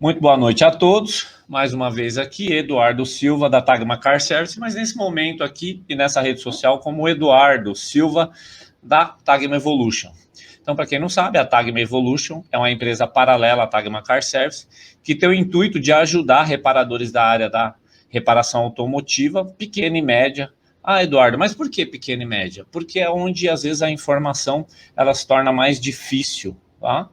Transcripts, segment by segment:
Muito boa noite a todos. Mais uma vez aqui, Eduardo Silva, da Tagma Car Service, mas nesse momento aqui e nessa rede social como Eduardo Silva, da Tagma Evolution. Então, para quem não sabe, a Tagma Evolution é uma empresa paralela à Tagma Car Service, que tem o intuito de ajudar reparadores da área da reparação automotiva, pequena e média. Ah, Eduardo, mas por que pequena e média? Porque é onde, às vezes, a informação ela se torna mais difícil, tá?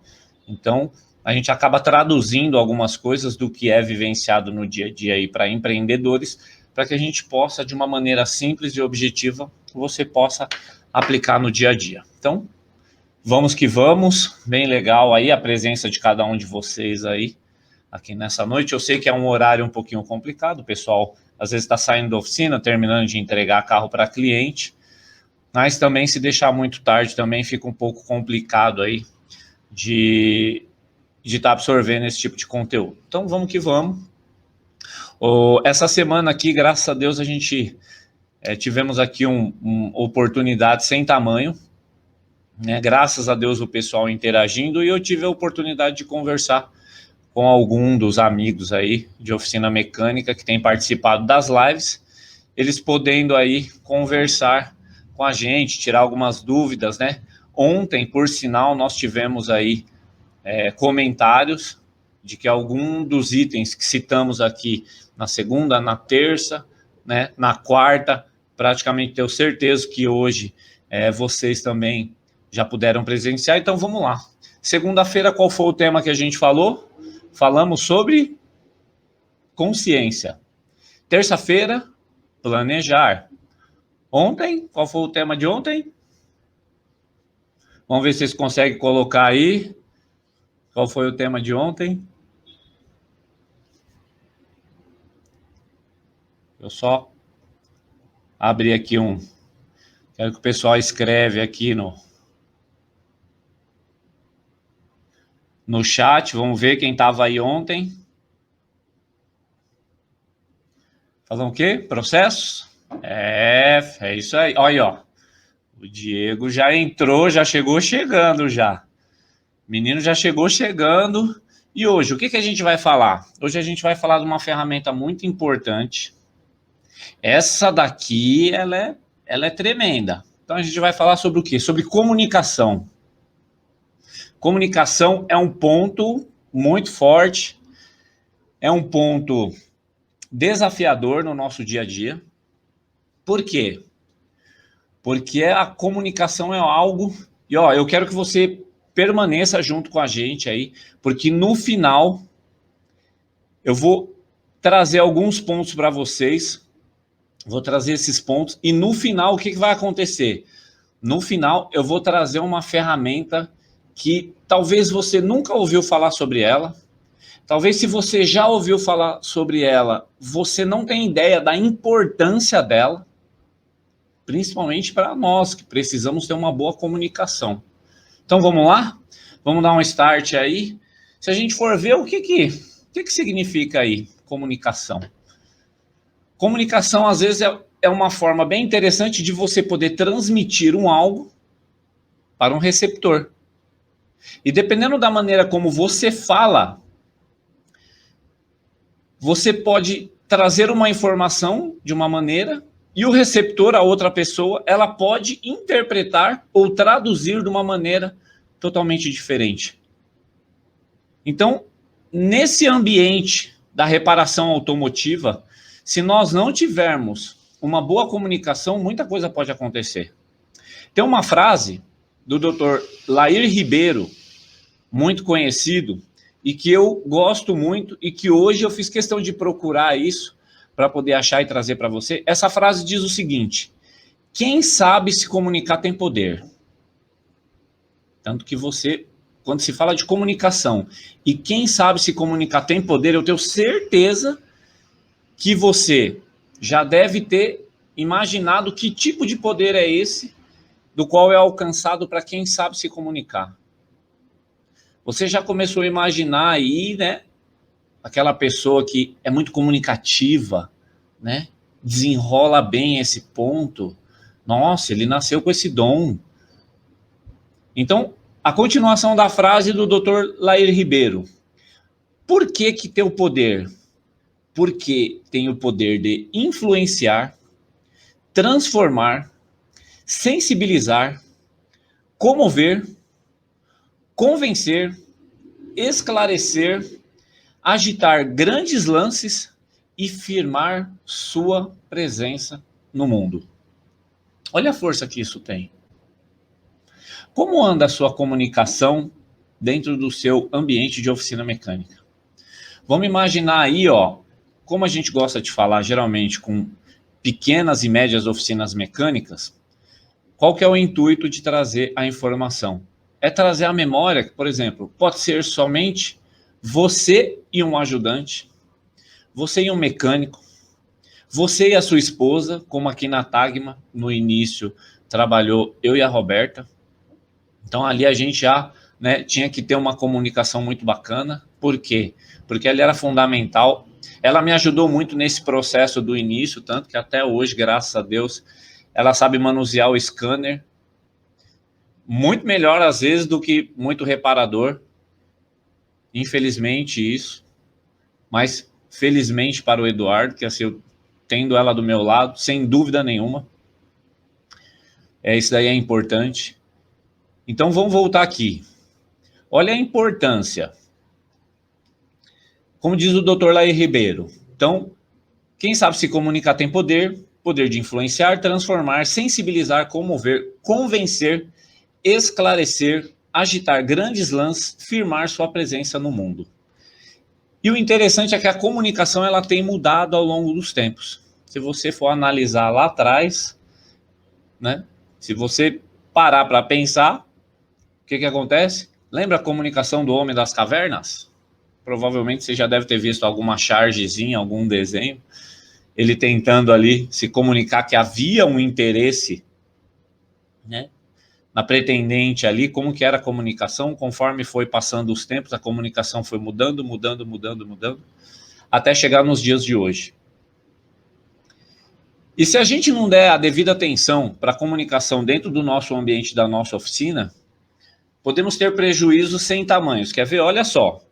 Então, a gente acaba traduzindo algumas coisas do que é vivenciado no dia a dia aí para empreendedores, para que a gente possa, de uma maneira simples e objetiva, você possa aplicar no dia a dia. Então, vamos que vamos, bem legal aí a presença de cada um de vocês aí, aqui nessa noite. Eu sei que é um horário um pouquinho complicado, o pessoal às vezes está saindo da oficina, terminando de entregar carro para cliente, mas também se deixar muito tarde também fica um pouco complicado aí de estar absorvendo esse tipo de conteúdo. Então vamos que vamos. Essa semana aqui, graças a Deus, a gente tivemos aqui uma oportunidade sem tamanho, né? Graças a Deus o pessoal interagindo, e eu tive a oportunidade de conversar com algum dos amigos aí de oficina mecânica que tem participado das lives, eles podendo aí conversar com a gente, tirar algumas dúvidas, né? Ontem, por sinal, nós tivemos aí comentários de que algum dos itens que citamos aqui na segunda, na terça, né, na quarta, praticamente tenho certeza que hoje vocês também já puderam presenciar. Então vamos lá. Segunda-feira, qual foi o tema que a gente falou? Falamos sobre consciência. Terça-feira, planejar. Ontem, qual foi o tema de ontem? Vamos ver se vocês conseguem colocar aí. Qual foi o tema de ontem? Eu só abri aqui quero que o pessoal escreve aqui no chat. Vamos ver quem estava aí ontem. Falam o quê? Processos? É isso aí. Olha aí, ó. O Diego já entrou, já chegou chegando já. O menino já chegou chegando. E hoje, o que a gente vai falar? Hoje a gente vai falar de uma ferramenta muito importante. Essa daqui, ela é tremenda. Então a gente vai falar sobre o quê? Sobre comunicação. Comunicação é um ponto muito forte, é um ponto desafiador no nosso dia a dia. Por quê? Porque a comunicação é algo... E ó, eu quero que você permaneça junto com a gente aí, porque no final eu vou trazer alguns pontos para vocês, vou trazer esses pontos, e no final o que vai acontecer? No final eu vou trazer uma ferramenta que talvez você nunca ouviu falar sobre ela, talvez se você já ouviu falar sobre ela, você não tem ideia da importância dela, principalmente para nós que precisamos ter uma boa comunicação. Então vamos lá? Vamos dar um start aí. Se a gente for ver o que significa aí comunicação. Comunicação às vezes é uma forma bem interessante de você poder transmitir algo para um receptor. E dependendo da maneira como você fala, você pode trazer uma informação de uma maneira e o receptor, a outra pessoa, ela pode interpretar ou traduzir de uma maneira totalmente diferente. Então, nesse ambiente da reparação automotiva, se nós não tivermos uma boa comunicação, muita coisa pode acontecer. Tem uma frase do Dr. Lair Ribeiro, muito conhecido, e que eu gosto muito, e que hoje eu fiz questão de procurar isso, para poder achar e trazer para você. Essa frase diz o seguinte: quem sabe se comunicar tem poder. Tanto que você, quando se fala de comunicação, e quem sabe se comunicar tem poder, eu tenho certeza que você já deve ter imaginado que tipo de poder é esse, do qual é alcançado para quem sabe se comunicar. Você já começou a imaginar aí, né, aquela pessoa que é muito comunicativa, né, desenrola bem esse ponto. Nossa, ele nasceu com esse dom. Então, a continuação da frase do Dr. Lair Ribeiro. Por que que tem o poder? Porque tem o poder de influenciar, transformar, sensibilizar, comover, convencer, esclarecer, agitar grandes lances e firmar sua presença no mundo. Olha a força que isso tem. Como anda a sua comunicação dentro do seu ambiente de oficina mecânica? Vamos imaginar aí, ó, como a gente gosta de falar geralmente com pequenas e médias oficinas mecânicas, qual que é o intuito de trazer a informação? É trazer a memória, por exemplo, pode ser somente você e um ajudante, você e um mecânico, você e a sua esposa, como aqui na Tagma, no início, trabalhou eu e a Roberta. Então ali a gente já, né, tinha que ter uma comunicação muito bacana. Por quê? Porque ela era fundamental. Ela me ajudou muito nesse processo do início, tanto que até hoje, graças a Deus, ela sabe manusear o scanner muito melhor às vezes do que muito reparador. Infelizmente isso, mas felizmente para o Eduardo, que assim, eu tendo ela do meu lado, sem dúvida nenhuma. Isso daí é importante. Então vamos voltar aqui. Olha a importância. Como diz o Dr. Laí Ribeiro. Então, quem sabe se comunicar tem poder, poder de influenciar, transformar, sensibilizar, comover, convencer, esclarecer, agitar grandes lãs, firmar sua presença no mundo. E o interessante é que a comunicação ela tem mudado ao longo dos tempos. Se você for analisar lá atrás, né? Se você parar para pensar, o que acontece? Lembra a comunicação do homem das cavernas? Provavelmente você já deve ter visto alguma chargezinha, algum desenho, ele tentando ali se comunicar que havia um interesse, né, na pretendente ali, como que era a comunicação. Conforme foi passando os tempos, a comunicação foi mudando, até chegar nos dias de hoje. E se a gente não der a devida atenção para a comunicação dentro do nosso ambiente, da nossa oficina, podemos ter prejuízos sem tamanhos. Quer ver? Olha só.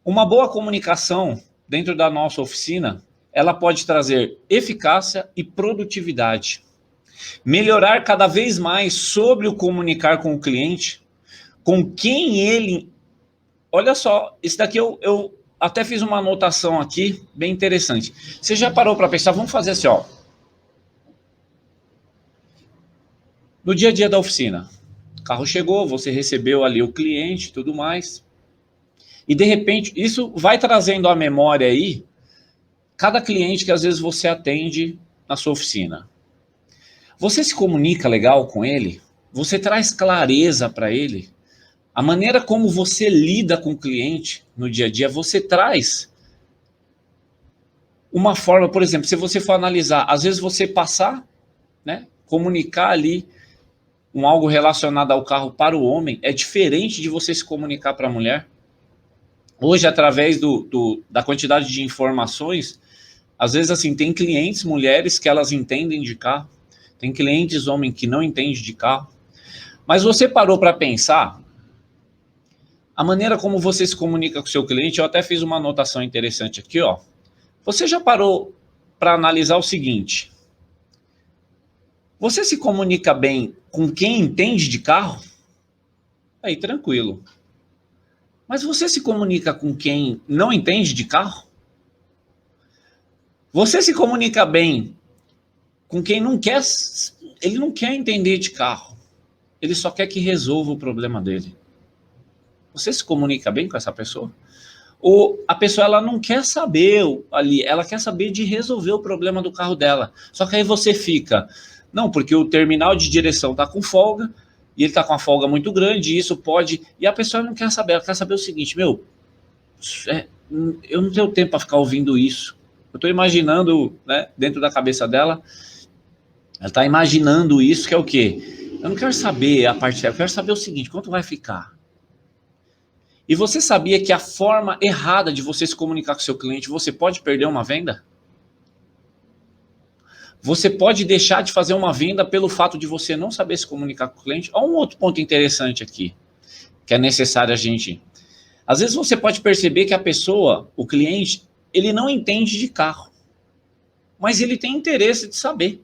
Uma boa comunicação dentro da nossa oficina, ela pode trazer eficácia e produtividade. Melhorar cada vez mais sobre o comunicar com o cliente, com quem ele... Olha só, isso daqui eu até fiz uma anotação aqui, bem interessante. Você já parou para pensar? Vamos fazer assim, ó. No dia a dia da oficina, o carro chegou, você recebeu ali o cliente e tudo mais. E de repente, isso vai trazendo à memória aí cada cliente que às vezes você atende na sua oficina. Você se comunica legal com ele? Você traz clareza para ele? A maneira como você lida com o cliente no dia a dia, você traz uma forma, por exemplo, se você for analisar, às vezes você passar, né, comunicar ali algo relacionado ao carro para o homem é diferente de você se comunicar para a mulher. Hoje, através da quantidade de informações, às vezes assim, tem clientes mulheres que elas entendem de carro, tem clientes homens que não entendem de carro, mas você parou para pensar a maneira como você se comunica com o seu cliente? Eu até fiz uma anotação interessante aqui, ó. Você já parou para analisar o seguinte: você se comunica bem com quem entende de carro? Aí, tranquilo. Mas você se comunica com quem não entende de carro? Você se comunica bem com quem não quer, ele não quer entender de carro. Ele só quer que resolva o problema dele. Você se comunica bem com essa pessoa? Ou a pessoa ela não quer saber ali, ela quer saber de resolver o problema do carro dela. Só que aí você fica, não, porque o terminal de direção está com folga, e ele está com uma folga muito grande, e isso pode... E a pessoa não quer saber, ela quer saber o seguinte, meu, eu não tenho tempo para ficar ouvindo isso. Eu estou imaginando, né, dentro da cabeça dela, ela está imaginando isso, que é o quê? Eu não quero saber a parte dela, eu quero saber o seguinte, quanto vai ficar? E você sabia que a forma errada de você se comunicar com seu cliente, você pode perder uma venda? Você pode deixar de fazer uma venda pelo fato de você não saber se comunicar com o cliente. Há um outro ponto interessante aqui, que é necessário a gente Às vezes você pode perceber que a pessoa, o cliente, ele não entende de carro, mas ele tem interesse de saber.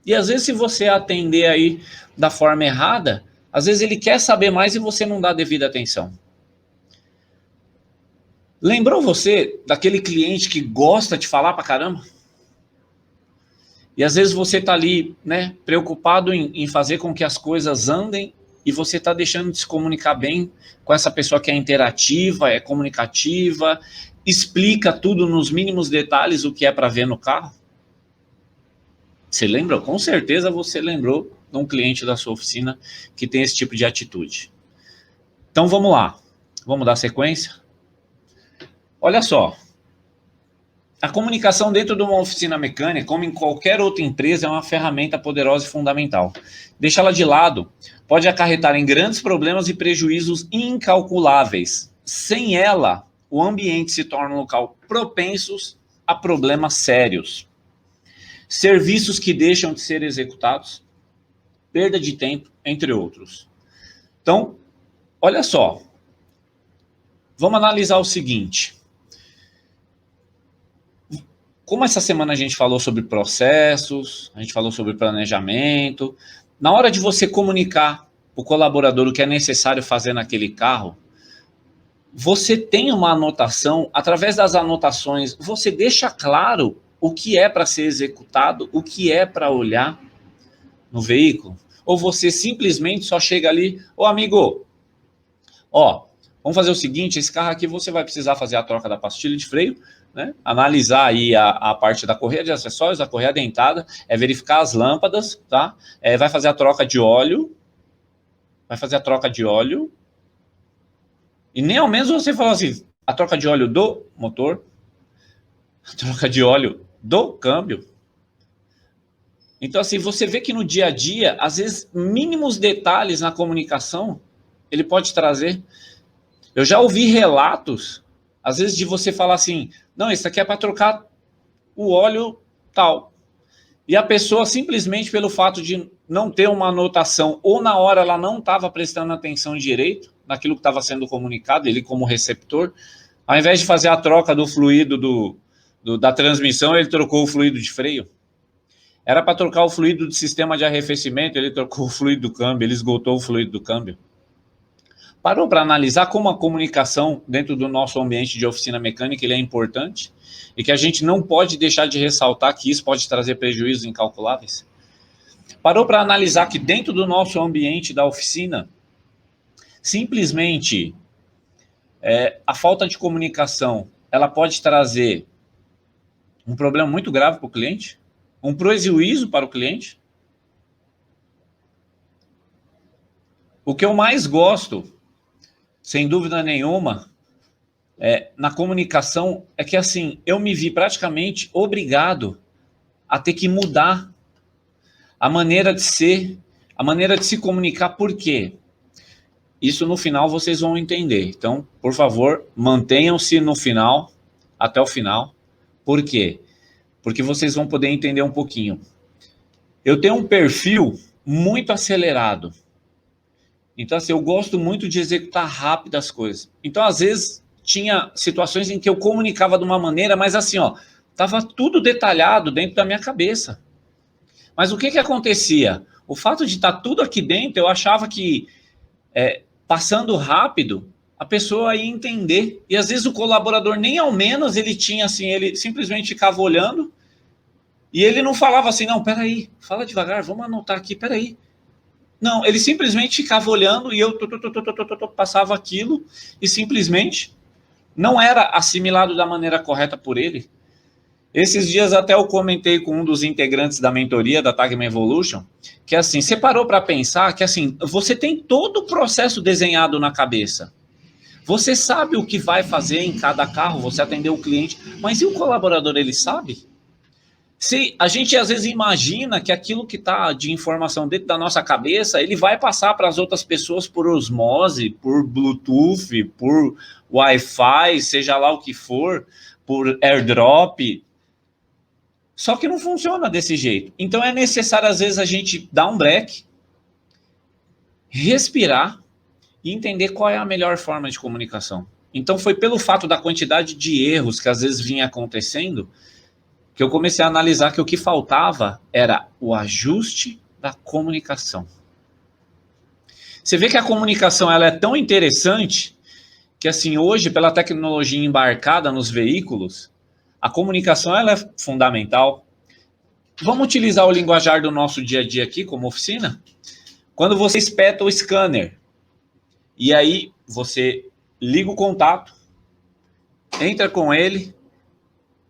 E às vezes se você atender aí da forma errada, às vezes ele quer saber mais e você não dá devida atenção. Lembrou você daquele cliente que gosta de falar pra caramba? E às vezes você tá ali, né, preocupado em fazer com que as coisas andem e você tá deixando de se comunicar bem com essa pessoa que é interativa, é comunicativa, explica tudo nos mínimos detalhes o que é para ver no carro? Você lembra? Com certeza você lembrou de um cliente da sua oficina que tem esse tipo de atitude. Então vamos lá, vamos dar sequência? Olha só, a comunicação dentro de uma oficina mecânica, como em qualquer outra empresa, é uma ferramenta poderosa e fundamental. Deixá-la de lado pode acarretar em grandes problemas e prejuízos incalculáveis. Sem ela, o ambiente se torna um local propenso a problemas sérios. Serviços que deixam de ser executados, perda de tempo, entre outros. Então, olha só, vamos analisar o seguinte. Como essa semana a gente falou sobre processos, a gente falou sobre planejamento, na hora de você comunicar o colaborador o que é necessário fazer naquele carro, você tem uma anotação, através das anotações, você deixa claro o que é para ser executado, o que é para olhar no veículo, ou você simplesmente só chega ali, ô amigo, ó, vamos fazer o seguinte, esse carro aqui você vai precisar fazer a troca da pastilha de freio, né? Analisar aí a parte da correia de acessórios, a correia dentada, verificar as lâmpadas, tá? Vai fazer a troca de óleo, e nem ao menos você fala assim, a troca de óleo do motor, a troca de óleo do câmbio. Então assim, você vê que no dia a dia, às vezes, mínimos detalhes na comunicação, ele pode trazer. Eu já ouvi relatos, às vezes, de você falar assim, não, isso aqui é para trocar o óleo tal. E a pessoa, simplesmente pelo fato de não ter uma anotação, ou na hora ela não estava prestando atenção direito naquilo que estava sendo comunicado, ele como receptor, ao invés de fazer a troca do fluido da transmissão, ele trocou o fluido de freio. Era para trocar o fluido do sistema de arrefecimento, ele trocou o fluido do câmbio, ele esgotou o fluido do câmbio. Parou para analisar como a comunicação dentro do nosso ambiente de oficina mecânica ele é importante e que a gente não pode deixar de ressaltar que isso pode trazer prejuízos incalculáveis? Parou para analisar que dentro do nosso ambiente da oficina, simplesmente a falta de comunicação ela pode trazer um problema muito grave para o cliente, um prejuízo para o cliente? O que eu mais gosto, sem dúvida nenhuma, na comunicação, é que assim, eu me vi praticamente obrigado a ter que mudar a maneira de ser, a maneira de se comunicar. Por quê? Isso no final vocês vão entender. Então, por favor, mantenham-se no final, até o final. Por quê? Porque vocês vão poder entender um pouquinho. Eu tenho um perfil muito acelerado. Então, assim, eu gosto muito de executar rápido as coisas. Então, às vezes, tinha situações em que eu comunicava de uma maneira, mas assim, ó, estava tudo detalhado dentro da minha cabeça. Mas o que acontecia? O fato de estar tudo aqui dentro, eu achava que, passando rápido, a pessoa ia entender. E às vezes o colaborador, nem ao menos, ele tinha assim, ele simplesmente ficava olhando e ele não falava assim, não, peraí, fala devagar, vamos anotar aqui, peraí. Não, ele simplesmente ficava olhando e eu passava aquilo e simplesmente não era assimilado da maneira correta por ele. Esses dias até eu comentei com um dos integrantes da mentoria da Tagma Evolution, que assim, você parou para pensar que assim, você tem todo o processo desenhado na cabeça. Você sabe o que vai fazer em cada carro, você atendeu o cliente, mas e o colaborador, ele sabe? Se a gente às vezes imagina que aquilo que está de informação dentro da nossa cabeça, ele vai passar para as outras pessoas por osmose, por Bluetooth, por Wi-Fi, seja lá o que for, por AirDrop. Só que não funciona desse jeito. Então é necessário às vezes a gente dar um break, respirar e entender qual é a melhor forma de comunicação. Então foi pelo fato da quantidade de erros que às vezes vinha acontecendo que eu comecei a analisar que o que faltava era o ajuste da comunicação. Você vê que a comunicação ela é tão interessante que assim hoje, pela tecnologia embarcada nos veículos, a comunicação ela é fundamental. Vamos utilizar o linguajar do nosso dia a dia aqui como oficina? Quando você espeta o scanner, e aí você liga o contato, entra com ele,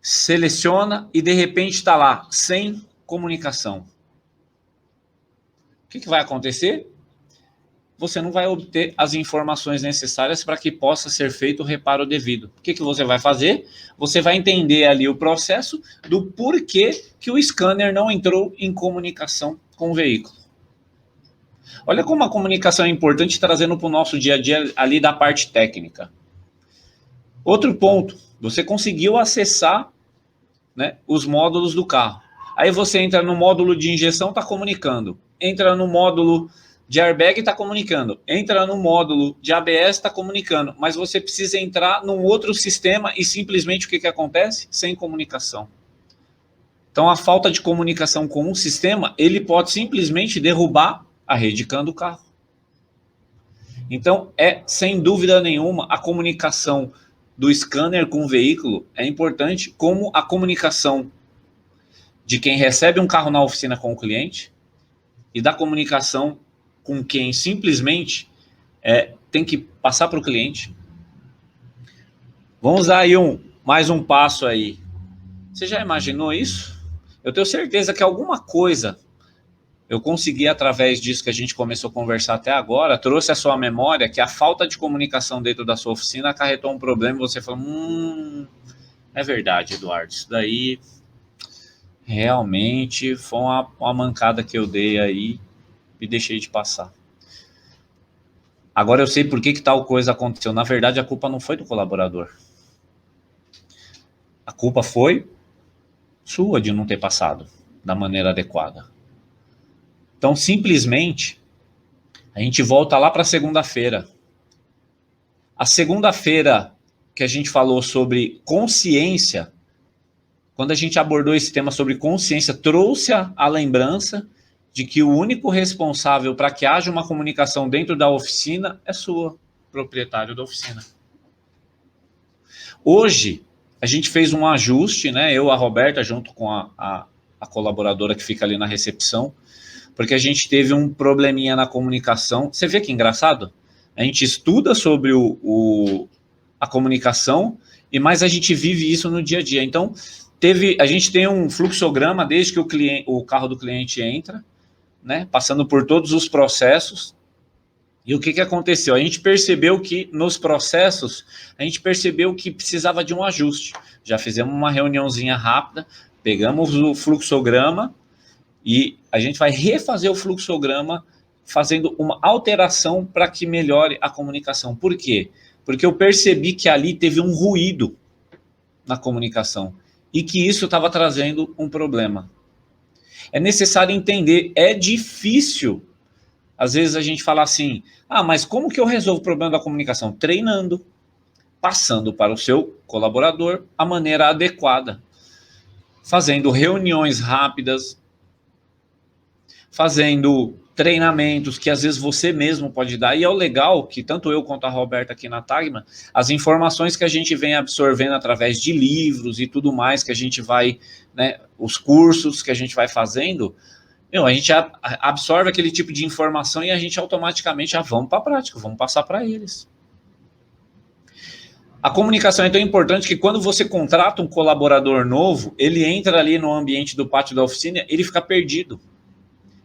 seleciona e de repente está lá, sem comunicação. O que vai acontecer? Você não vai obter as informações necessárias para que possa ser feito o reparo devido. O que você vai fazer? Você vai entender ali o processo do porquê que o scanner não entrou em comunicação com o veículo. Olha como a comunicação é importante, trazendo para o nosso dia a dia ali da parte técnica. Outro ponto, você conseguiu acessar, né, os módulos do carro. Aí você entra no módulo de injeção, está comunicando. Entra no módulo de airbag, está comunicando. Entra no módulo de ABS, está comunicando. Mas você precisa entrar num outro sistema e simplesmente o que acontece? Sem comunicação. Então a falta de comunicação com um sistema, ele pode simplesmente derrubar a rede CAN do carro. Então sem dúvida nenhuma, a comunicação do scanner com o veículo é importante, como a comunicação de quem recebe um carro na oficina com o cliente e da comunicação com quem simplesmente tem que passar para o cliente. Vamos dar aí mais um passo aí. Você já imaginou isso? Eu tenho certeza que alguma coisa eu consegui, através disso que a gente começou a conversar até agora, trouxe à sua memória que a falta de comunicação dentro da sua oficina acarretou um problema e você falou, é verdade, Eduardo, isso daí realmente foi uma mancada que eu dei aí e deixei de passar. Agora eu sei por que tal coisa aconteceu. Na verdade, a culpa não foi do colaborador. A culpa foi sua de não ter passado da maneira adequada. Então, simplesmente, a gente volta lá para segunda-feira. A segunda-feira que a gente falou sobre consciência, quando a gente abordou esse tema sobre consciência, trouxe a lembrança de que o único responsável para que haja uma comunicação dentro da oficina é sua, proprietário da oficina. Hoje, a gente fez um ajuste, né? Eu, a Roberta, junto com a colaboradora que fica ali na recepção, porque a gente teve um probleminha na comunicação. Você vê que engraçado? A gente estuda sobre a comunicação, mas a gente vive isso no dia a dia. Então, a gente tem um fluxograma desde que o carro do cliente entra, né, passando por todos os processos. E o que aconteceu? A gente percebeu que nos processos, a gente percebeu que precisava de um ajuste. Já fizemos uma reuniãozinha rápida, pegamos o fluxograma e a gente vai refazer o fluxograma fazendo uma alteração para que melhore a comunicação. Por quê? Porque eu percebi que ali teve um ruído na comunicação e que isso estava trazendo um problema. É necessário entender, é difícil. Às vezes a gente fala assim, mas como que eu resolvo o problema da comunicação? Treinando, passando para o seu colaborador a maneira adequada, fazendo reuniões rápidas, fazendo treinamentos que às vezes você mesmo pode dar, e é o legal que tanto eu quanto a Roberta aqui na Tagma, as informações que a gente vem absorvendo através de livros e tudo mais, que a gente vai, né, os cursos que a gente vai fazendo, a gente absorve aquele tipo de informação e a gente automaticamente já vamos para a prática, vamos passar para eles. A comunicação é tão importante que quando você contrata um colaborador novo, ele entra ali no ambiente do pátio da oficina, ele fica perdido.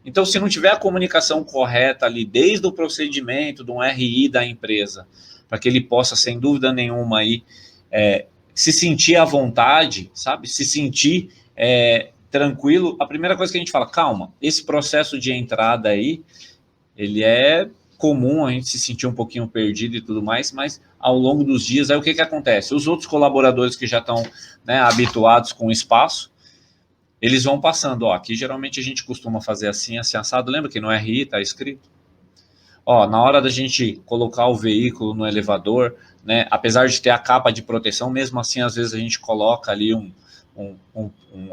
Então, se não tiver a comunicação correta ali, desde o procedimento, de um RI da empresa, para que ele possa, sem dúvida nenhuma, aí, se sentir à vontade, sabe? Se sentir tranquilo, a primeira coisa que a gente fala, calma, esse processo de entrada aí, ele é comum a gente se sentir um pouquinho perdido e tudo mais, mas ao longo dos dias, aí o que acontece? Os outros colaboradores que já estão, né, habituados com o espaço, eles vão passando, aqui geralmente a gente costuma fazer assim, assado, lembra que no RI está escrito? Ó, na hora da gente colocar o veículo no elevador, né, apesar de ter a capa de proteção, mesmo assim, às vezes a gente coloca ali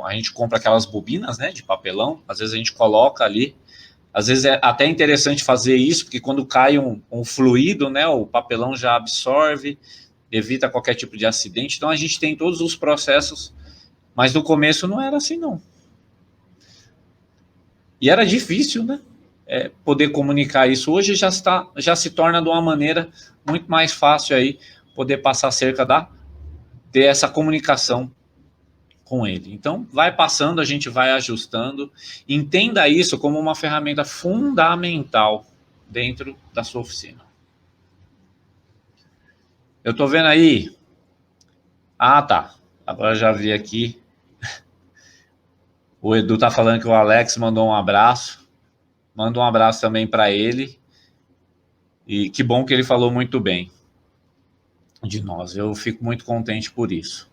a gente compra aquelas bobinas, né, de papelão, às vezes a gente coloca ali, às vezes é até interessante fazer isso, porque quando cai um fluido, né, o papelão já absorve, evita qualquer tipo de acidente. Então a gente tem todos os processos, mas no começo não era assim, não. E era difícil, né? Poder comunicar isso. Hoje já se torna de uma maneira muito mais fácil aí poder passar acerca ter essa comunicação com ele. Então, vai passando, a gente vai ajustando. Entenda isso como uma ferramenta fundamental dentro da sua oficina. Eu tô vendo aí. Ah, tá. Agora já vi aqui. O Edu tá falando que o Alex mandou um abraço. Manda um abraço também para ele. E que bom que ele falou muito bem de nós. Eu fico muito contente por isso.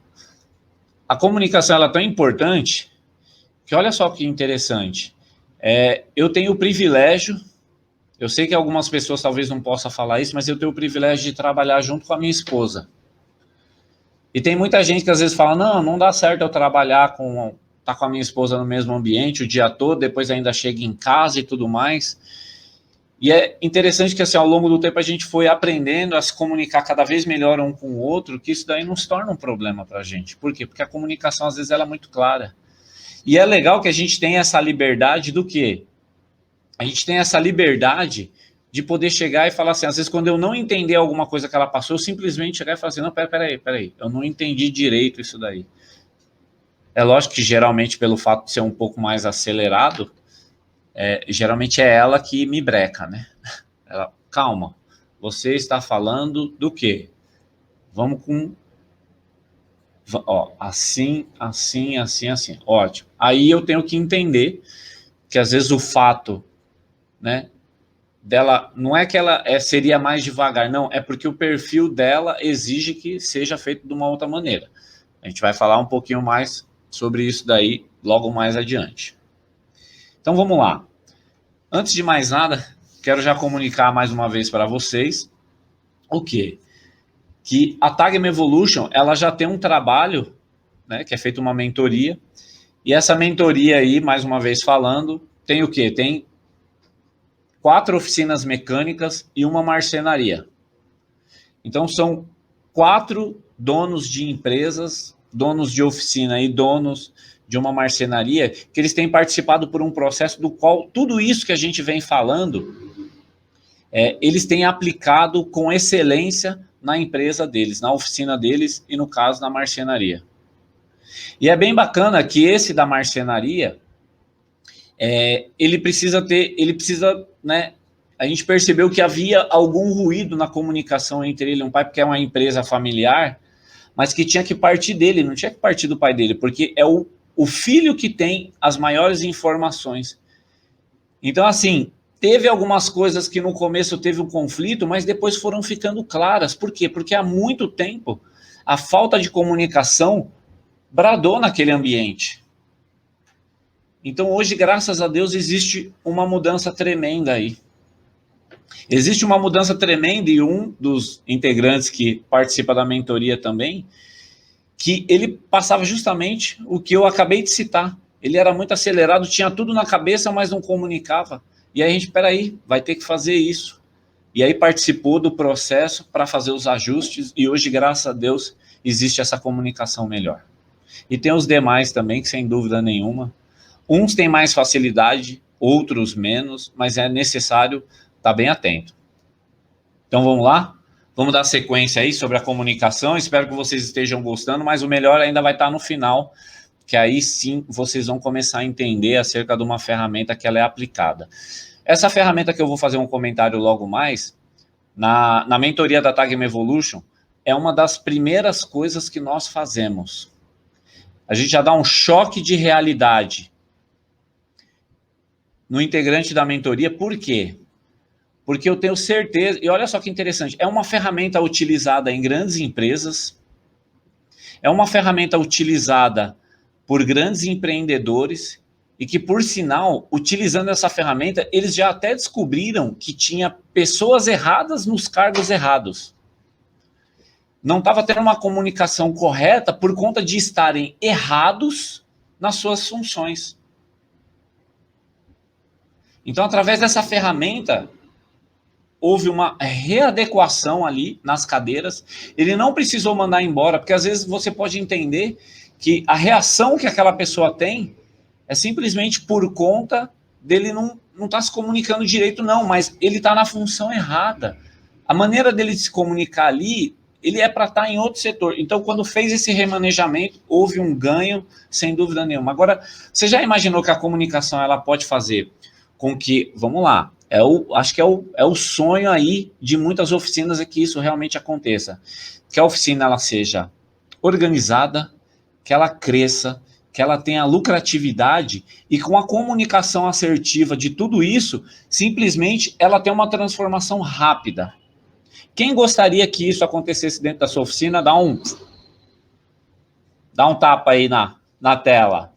A comunicação ela é tão importante que olha só que interessante. Eu tenho o privilégio, eu sei que algumas pessoas talvez não possam falar isso, mas eu tenho o privilégio de trabalhar junto com a minha esposa. E tem muita gente que às vezes fala, não dá certo eu trabalhar tá com a minha esposa no mesmo ambiente o dia todo, depois ainda chega em casa e tudo mais. E é interessante que assim, ao longo do tempo a gente foi aprendendo a se comunicar cada vez melhor um com o outro, que isso daí não se torna um problema para a gente. Por quê? Porque a comunicação às vezes ela é muito clara. E é legal que a gente tenha essa liberdade do quê? A gente tem essa liberdade de poder chegar e falar assim, às vezes quando eu não entender alguma coisa que ela passou, eu simplesmente chegar e falar assim, não, peraí, eu não entendi direito isso daí. É lógico que geralmente pelo fato de ser um pouco mais acelerado, geralmente é ela que me breca, né? Ela, calma, você está falando do quê? Vamos com... Ó, assim. Ótimo. Aí eu tenho que entender que às vezes o fato, né, dela, não é que ela seria mais devagar, não, é porque o perfil dela exige que seja feito de uma outra maneira. A gente vai falar um pouquinho mais sobre isso daí logo mais adiante. Então vamos lá. Antes de mais nada, quero já comunicar mais uma vez para vocês o quê? Que a Tagma Evolution, ela já tem um trabalho, né, que é feito uma mentoria, e essa mentoria aí, mais uma vez falando, tem o quê? Tem 4 oficinas mecânicas e uma marcenaria. Então são 4 donos de empresas, donos de oficina e donos de uma marcenaria, que eles têm participado por um processo do qual tudo isso que a gente vem falando, eles têm aplicado com excelência na empresa deles, na oficina deles e, no caso, na marcenaria. E é bem bacana que esse da marcenaria, ele precisa, né, a gente percebeu que havia algum ruído na comunicação entre ele e o pai, porque é uma empresa familiar, mas que tinha que partir dele, não tinha que partir do pai dele, porque é o filho que tem as maiores informações. Então, assim, teve algumas coisas que no começo teve um conflito, mas depois foram ficando claras. Por quê? Porque há muito tempo a falta de comunicação bradou naquele ambiente. Então, hoje, graças a Deus, existe uma mudança tremenda aí. Existe uma mudança tremenda e um dos integrantes que participa da mentoria também, que ele passava justamente o que eu acabei de citar. Ele era muito acelerado, tinha tudo na cabeça, mas não comunicava. E aí a gente, peraí, vai ter que fazer isso. E aí participou do processo para fazer os ajustes e hoje, graças a Deus, existe essa comunicação melhor. E tem os demais também, que sem dúvida nenhuma, uns têm mais facilidade, outros menos, mas é necessário estar bem atento. Então vamos lá? Vamos dar sequência aí sobre a comunicação, espero que vocês estejam gostando, mas o melhor ainda vai estar no final, que aí sim vocês vão começar a entender acerca de uma ferramenta que ela é aplicada. Essa ferramenta que eu vou fazer um comentário logo mais, na mentoria da Tagma Evolution, é uma das primeiras coisas que nós fazemos. A gente já dá um choque de realidade no integrante da mentoria, por quê? Porque eu tenho certeza, e olha só que interessante, é uma ferramenta utilizada em grandes empresas, é uma ferramenta utilizada por grandes empreendedores, e que, por sinal, utilizando essa ferramenta, eles já até descobriram que tinha pessoas erradas nos cargos errados. Não estava tendo uma comunicação correta por conta de estarem errados nas suas funções. Então, através dessa ferramenta, houve uma readequação ali nas cadeiras. Ele não precisou mandar embora, porque às vezes você pode entender que a reação que aquela pessoa tem é simplesmente por conta dele não estar se comunicando direito, não, mas ele está na função errada. A maneira dele se comunicar ali, ele é para estar em outro setor. Então, quando fez esse remanejamento, houve um ganho, sem dúvida nenhuma. Agora, você já imaginou que a comunicação ela pode fazer com que, vamos lá, acho que é o sonho aí de muitas oficinas é que isso realmente aconteça. Que a oficina ela seja organizada, que ela cresça, que ela tenha lucratividade e com a comunicação assertiva de tudo isso, simplesmente ela tem uma transformação rápida. Quem gostaria que isso acontecesse dentro da sua oficina, dá um tapa aí na tela.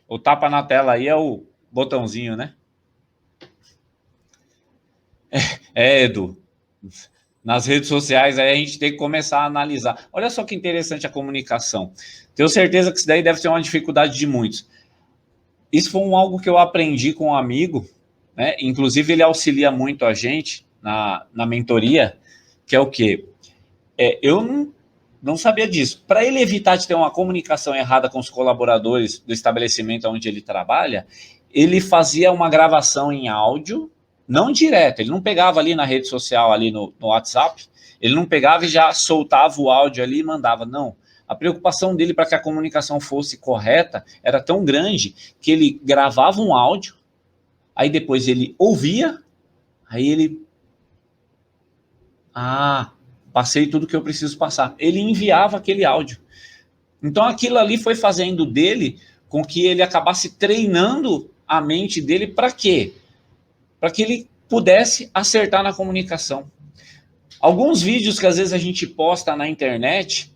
O tapa na tela aí é o botãozinho, né? Edu, nas redes sociais aí a gente tem que começar a analisar. Olha só que interessante a comunicação. Tenho certeza que isso daí deve ser uma dificuldade de muitos. Isso foi algo que eu aprendi com um amigo, né? Inclusive ele auxilia muito a gente na mentoria, que é o quê? Eu não sabia disso. Para ele evitar de ter uma comunicação errada com os colaboradores do estabelecimento onde ele trabalha, ele fazia uma gravação em áudio, não direto, ele não pegava ali na rede social, ali no WhatsApp, ele não pegava e já soltava o áudio ali e mandava, não. A preocupação dele para que a comunicação fosse correta era tão grande que ele gravava um áudio, aí depois ele ouvia, aí ele... passei tudo que eu preciso passar. Ele enviava aquele áudio. Então aquilo ali foi fazendo dele com que ele acabasse treinando a mente dele para quê? Para que ele pudesse acertar na comunicação. Alguns vídeos que às vezes a gente posta na internet,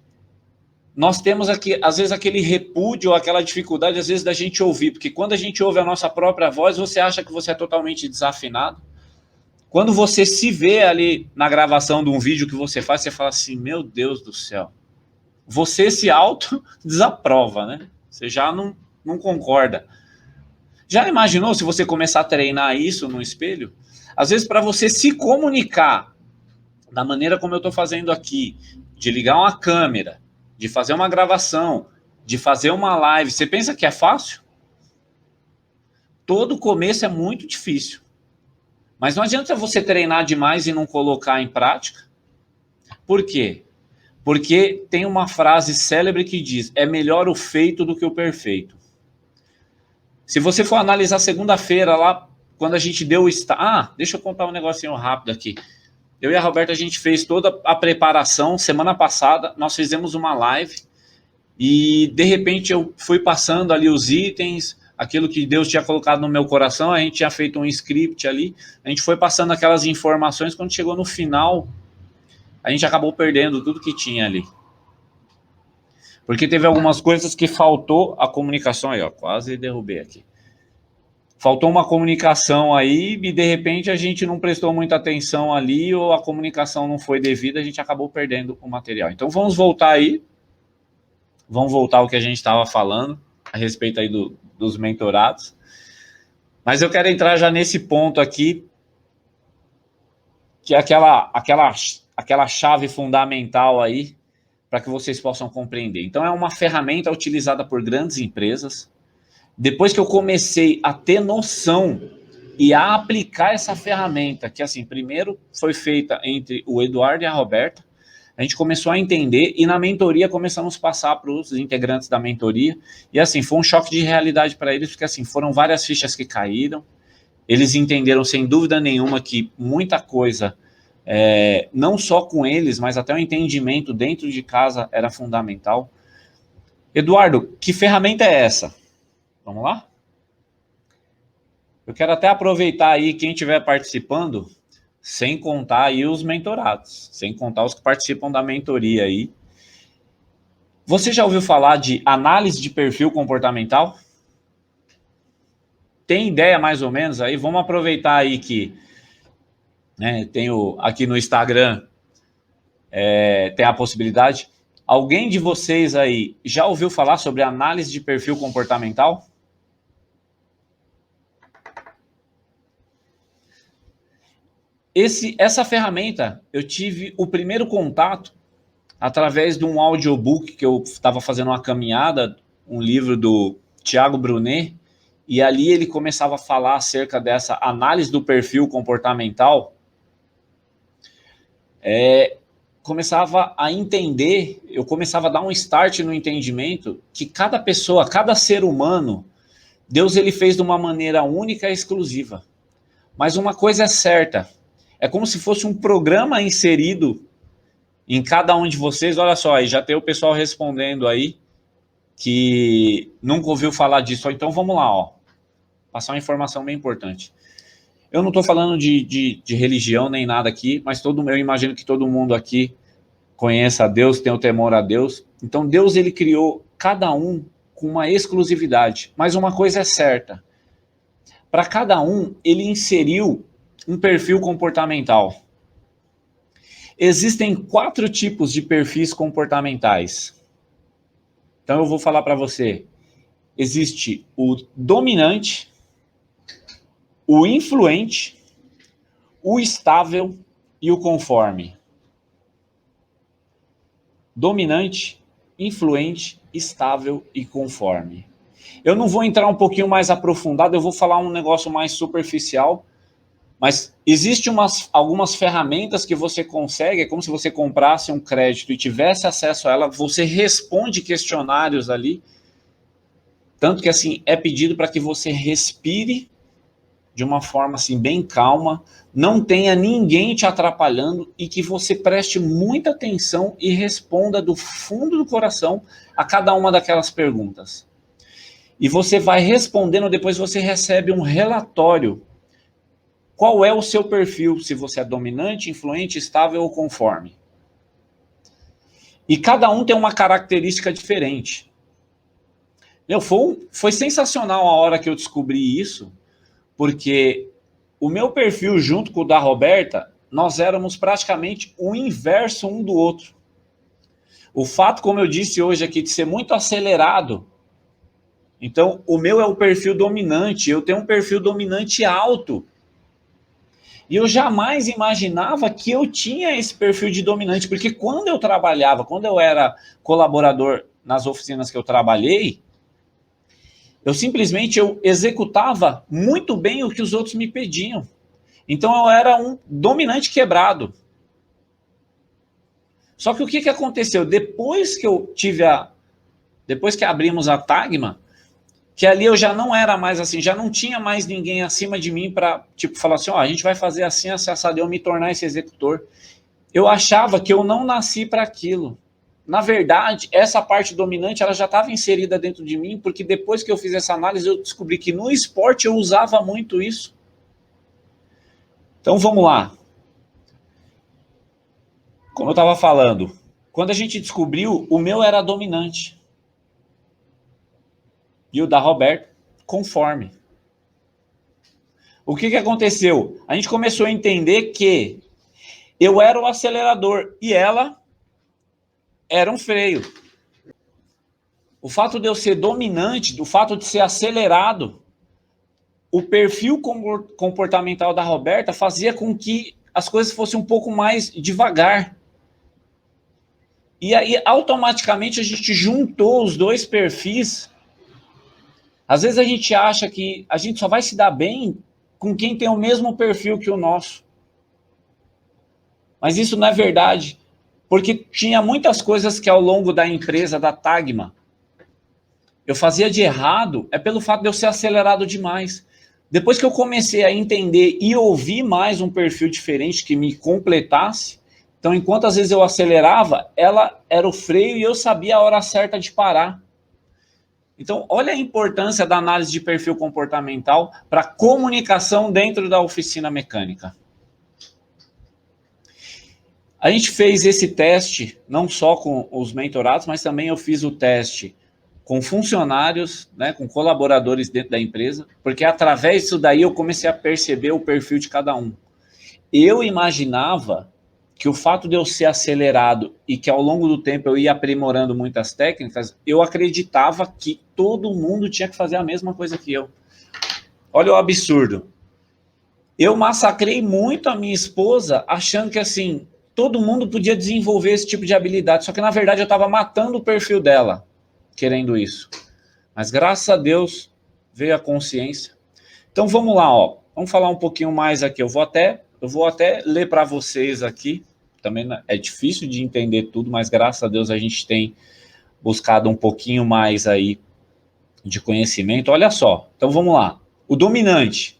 nós temos aqui, às vezes, aquele repúdio, aquela dificuldade, às vezes, da gente ouvir, porque quando a gente ouve a nossa própria voz, você acha que você é totalmente desafinado. Quando você se vê ali na gravação de um vídeo que você faz, você fala assim, meu Deus do céu, você se auto-desaprova, né? Você já não concorda. Já imaginou se você começar a treinar isso no espelho? Às vezes, para você se comunicar da maneira como eu estou fazendo aqui, de ligar uma câmera, de fazer uma gravação, de fazer uma live, você pensa que é fácil? Todo começo é muito difícil. Mas não adianta você treinar demais e não colocar em prática. Por quê? Porque tem uma frase célebre que diz, é melhor o feito do que o perfeito. Se você for analisar segunda-feira lá, quando a gente deu o start... deixa eu contar um negocinho rápido aqui. Eu e a Roberta, a gente fez toda a preparação. Semana passada, nós fizemos uma live e, de repente, eu fui passando ali os itens, aquilo que Deus tinha colocado no meu coração, a gente tinha feito um script ali, a gente foi passando aquelas informações, quando chegou no final, a gente acabou perdendo tudo que tinha ali. Porque teve algumas coisas que faltou a comunicação aí, ó, quase derrubei aqui. Faltou uma comunicação aí e, de repente, a gente não prestou muita atenção ali ou a comunicação não foi devida, a gente acabou perdendo o material. Então, vamos voltar aí. Vamos voltar ao que a gente estava falando a respeito aí dos mentorados. Mas eu quero entrar já nesse ponto aqui, que é aquela chave fundamental aí para que vocês possam compreender. Então, é uma ferramenta utilizada por grandes empresas. Depois que eu comecei a ter noção e a aplicar essa ferramenta, que assim, primeiro foi feita entre o Eduardo e a Roberta, a gente começou a entender e na mentoria começamos a passar para os integrantes da mentoria e assim, foi um choque de realidade para eles, porque assim, foram várias fichas que caíram, eles entenderam sem dúvida nenhuma que muita coisa, não só com eles, mas até o entendimento dentro de casa era fundamental. Eduardo, que ferramenta é essa? Vamos lá? Eu quero até aproveitar aí quem estiver participando, sem contar aí os mentorados, sem contar os que participam da mentoria aí. Você já ouviu falar de análise de perfil comportamental? tem ideia mais ou menos aí? Vamos aproveitar aí que, né, tenho aqui no Instagram, tem a possibilidade. Alguém de vocês aí já ouviu falar sobre análise de perfil comportamental? Essa ferramenta, eu tive o primeiro contato através de um audiobook que eu estava fazendo uma caminhada, um livro do Tiago Brunet, e ali ele começava a falar acerca dessa análise do perfil comportamental. Começava a entender, eu começava a dar um start no entendimento que cada pessoa, cada ser humano, Deus ele fez de uma maneira única e exclusiva. Mas uma coisa é certa, é como se fosse um programa inserido em cada um de vocês. Olha só, aí já tem o pessoal respondendo aí que nunca ouviu falar disso. Então vamos lá, ó, passar uma informação bem importante. Eu não estou falando de religião nem nada aqui, mas eu imagino que todo mundo aqui conheça a Deus, tenha o temor a Deus. Então Deus ele criou cada um com uma exclusividade. Mas uma coisa é certa, para cada um ele inseriu um perfil comportamental. Existem 4 tipos de perfis comportamentais. Então eu vou falar para você. Existe o dominante, o influente, o estável e o conforme. Dominante, influente, estável e conforme. Eu não vou entrar um pouquinho mais aprofundado, eu vou falar um negócio mais superficial, mas existem algumas ferramentas que você consegue, é como se você comprasse um crédito e tivesse acesso a ela, você responde questionários ali, tanto que assim, é pedido para que você respire de uma forma assim bem calma, não tenha ninguém te atrapalhando e que você preste muita atenção e responda do fundo do coração a cada uma daquelas perguntas. E você vai respondendo, depois você recebe um relatório. Qual é o seu perfil, se você é dominante, influente, estável ou conforme. E cada um tem uma característica diferente. Foi sensacional a hora que eu descobri isso, porque o meu perfil junto com o da Roberta, nós éramos praticamente o inverso um do outro. O fato, como eu disse hoje aqui, de ser muito acelerado, então o meu é o perfil dominante, eu tenho um perfil dominante alto. E eu jamais imaginava que eu tinha esse perfil de dominante, porque quando eu trabalhava, quando eu era colaborador nas oficinas que eu trabalhei, eu executava muito bem o que os outros me pediam. Então eu era um dominante quebrado. Só que o que aconteceu? Depois que abrimos a Tagma, que ali eu já não era mais assim, já não tinha mais ninguém acima de mim para, tipo, falar assim, ó, a gente vai fazer assim, assado, eu me tornar esse executor. Eu achava que eu não nasci para aquilo. Na verdade, essa parte dominante, ela já estava inserida dentro de mim, porque depois que eu fiz essa análise, eu descobri que no esporte eu usava muito isso. Então, vamos lá. Como eu estava falando, quando a gente descobriu, o meu era dominante. E o da Roberta, conforme. O que aconteceu? A gente começou a entender que eu era o acelerador e ela era um freio. O fato de eu ser dominante, o fato de ser acelerado, o perfil comportamental da Roberta fazia com que as coisas fossem um pouco mais devagar. E aí, automaticamente, a gente juntou os dois perfis. Às vezes a gente acha que a gente só vai se dar bem com quem tem o mesmo perfil que o nosso. Mas isso não é verdade, porque tinha muitas coisas que ao longo da empresa, da Tagma, eu fazia de errado, é pelo fato de eu ser acelerado demais. Depois que eu comecei a entender e ouvir mais um perfil diferente que me completasse, então enquanto às vezes eu acelerava, ela era o freio e eu sabia a hora certa de parar. Então, olha a importância da análise de perfil comportamental para a comunicação dentro da oficina mecânica. A gente fez esse teste, não só com os mentorados, mas também eu fiz o teste com funcionários, né, com colaboradores dentro da empresa, porque através disso daí eu comecei a perceber o perfil de cada um. Eu imaginava que o fato de eu ser acelerado e que ao longo do tempo eu ia aprimorando muitas técnicas, eu acreditava que todo mundo tinha que fazer a mesma coisa que eu. Olha o absurdo. Eu massacrei muito a minha esposa achando que assim, todo mundo podia desenvolver esse tipo de habilidade, só que na verdade eu estava matando o perfil dela, querendo isso. Mas graças a Deus veio a consciência. Então vamos lá, ó. Vamos falar um pouquinho mais aqui. Eu vou até ler para vocês aqui. Também é difícil de entender tudo, mas graças a Deus a gente tem buscado um pouquinho mais aí de conhecimento. Olha só. Então vamos lá. O dominante.